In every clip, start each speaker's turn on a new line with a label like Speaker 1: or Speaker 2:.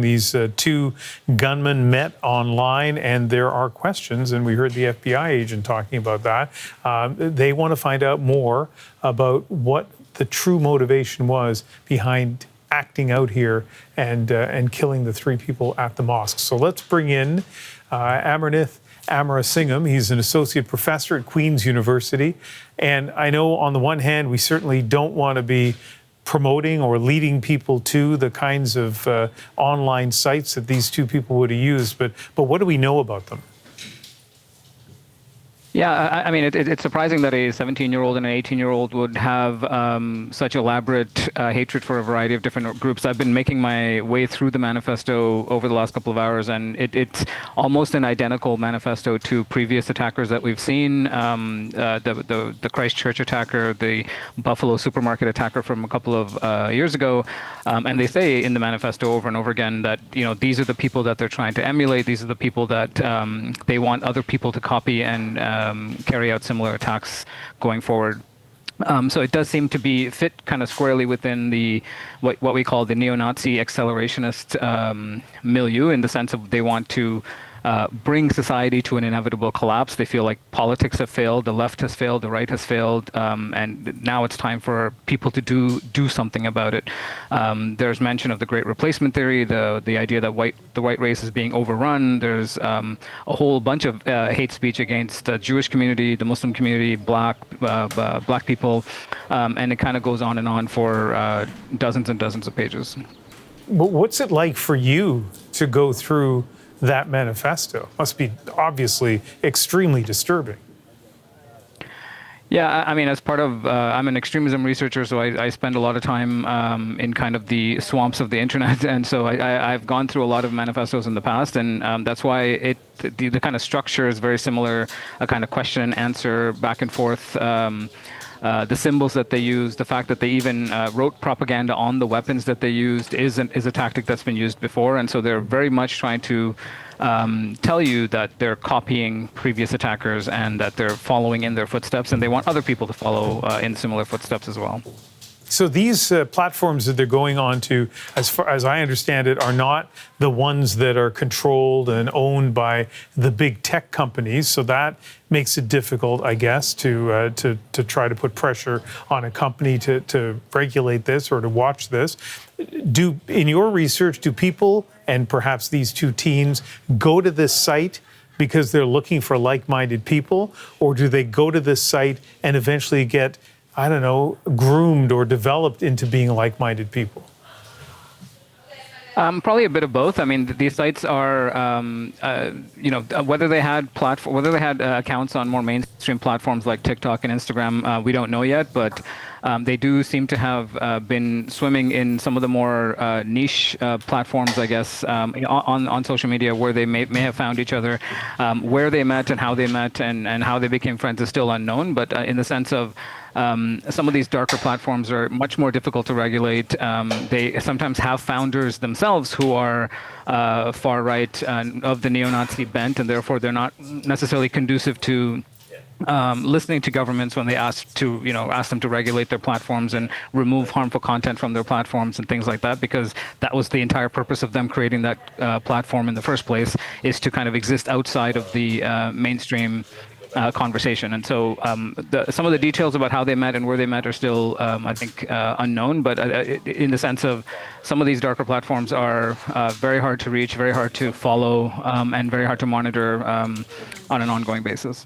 Speaker 1: These two gunmen met online, and there are questions, and we heard the FBI agent talking about that. They want to find out more about what the true motivation was behind acting out here and killing the three people at the mosque. So let's bring in Amarnath Amarasingam. He's an associate professor at Queen's University. And I know on the one hand, we certainly don't want to be promoting or leading people to the kinds of online sites that these two people would have used, but what do we know about them?
Speaker 2: Yeah, I mean, it's surprising that a 17-year-old and an 18-year-old would have such elaborate hatred for a variety of different groups. I've been making my way through the manifesto over the last couple of hours, and it's almost an identical manifesto to previous attackers that we've seen. The Christchurch attacker, the Buffalo supermarket attacker from a couple of years ago, and they say in the manifesto over and over again that these are the people that they're trying to emulate. These are the people that they want other people to copy and carry out similar attacks going forward. So it does seem to be fit kind of squarely within the what we call the neo-Nazi accelerationist milieu, in the sense of they want to bring society to an inevitable collapse. They feel like politics have failed, the left has failed, the right has failed, and now it's time for people to do something about it. There's mention of the Great Replacement theory, the idea that the white race is being overrun. There's a whole bunch of hate speech against the Jewish community, the Muslim community, black people, and it kind of goes on and on for dozens and dozens of pages.
Speaker 1: What's it like for you to go through that manifesto? Must be obviously extremely disturbing.
Speaker 2: Yeah, I mean, as part of, I'm an extremism researcher, so I spend a lot of time in kind of the swamps of the internet, and so I've gone through a lot of manifestos in the past, and that's why the kind of structure is very similar, a kind of question and answer, back and forth. The symbols that they use, the fact that they even wrote propaganda on the weapons that they used is a tactic that's been used before. And so they're very much trying to tell you that they're copying previous attackers and that they're following in their footsteps, and they want other people to follow in similar footsteps as well.
Speaker 1: So these platforms that they're going on to, as far as I understand it, are not the ones that are controlled and owned by the big tech companies. So that makes it difficult, I guess, to try to put pressure on a company to regulate this or to watch this. In your research, do people, and perhaps these two teens, go to this site because they're looking for like-minded people, or do they go to this site and eventually get, I don't know, groomed or developed into being like-minded people?
Speaker 2: Probably a bit of both. I mean, these sites are, whether they had accounts on more mainstream platforms like TikTok and Instagram, we don't know yet. But they do seem to have been swimming in some of the more niche platforms, I guess, on social media, where they may have found each other. Where they met and how they met and how they became friends is still unknown. But in the sense of some of these darker platforms are much more difficult to regulate. They sometimes have founders themselves who are far right of the neo-Nazi bent, and therefore they're not necessarily conducive to listening to governments when they ask them to regulate their platforms and remove harmful content from their platforms and things like that, because that was the entire purpose of them creating that platform in the first place, is to kind of exist outside of the mainstream conversation. And so some of the details about how they met and where they met are still, I think, unknown. But in the sense of some of these darker platforms are very hard to reach, very hard to follow, and very hard to monitor on an ongoing basis.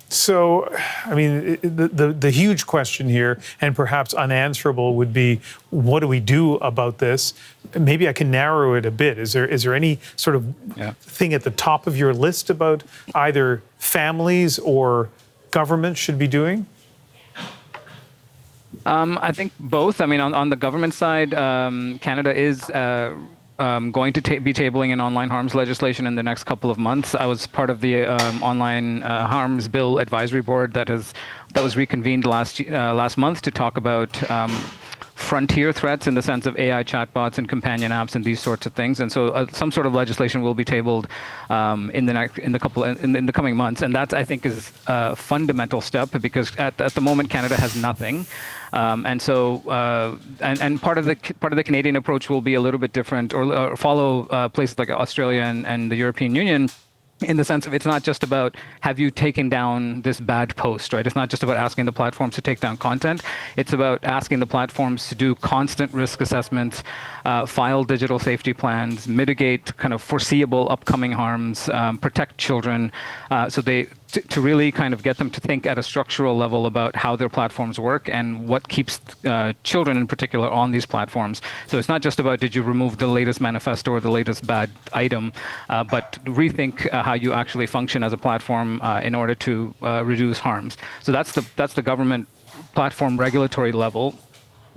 Speaker 1: So, I mean, the huge question here, and perhaps unanswerable, would be, what do we do about this? Maybe I can narrow it a bit. Is there any sort of thing at the top of your list about either families or government should be doing?
Speaker 2: I think both. I mean, on the government side, Canada is going to be tabling an online harms legislation in the next couple of months. I was part of the online harms bill advisory board that was reconvened last month to talk about frontier threats in the sense of AI chatbots and companion apps and these sorts of things. And so some sort of legislation will be tabled in the coming months. And that, I think, is a fundamental step, because at the moment Canada has nothing. And so, and part of the Canadian approach will be a little bit different, or follow places like Australia and the European Union, in the sense of it's not just about have you taken down this bad post, right? It's not just about asking the platforms to take down content. It's about asking the platforms to do constant risk assessments, file digital safety plans, mitigate kind of foreseeable upcoming harms, protect children. So to really kind of get them to think at a structural level about how their platforms work and what keeps children in particular on these platforms. So it's not just about did you remove the latest manifesto or the latest bad item, but rethink how you actually function as a platform in order to reduce harms. So that's the government platform regulatory level.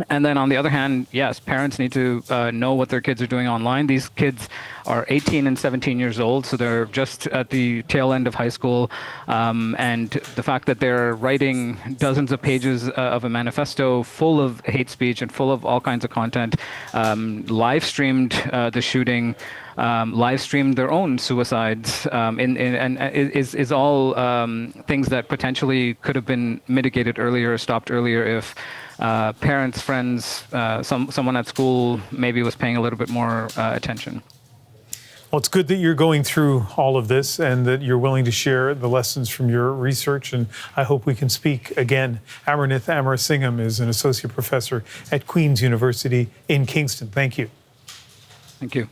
Speaker 2: And then on the other hand, yes, parents need to know what their kids are doing online. These kids are 18 and 17 years old, so they're just at the tail end of high school. And the fact that they're writing dozens of pages of a manifesto full of hate speech and full of all kinds of content, live streamed the shooting, live streamed their own suicides, and is all things that potentially could have been mitigated earlier, stopped earlier if parents, friends, someone at school maybe was paying a little bit more attention.
Speaker 1: Well, it's good that you're going through all of this and that you're willing to share the lessons from your research, and I hope we can speak again. Amarnath Amarasingam is an associate professor at Queen's University in Kingston. Thank you.
Speaker 2: Thank you.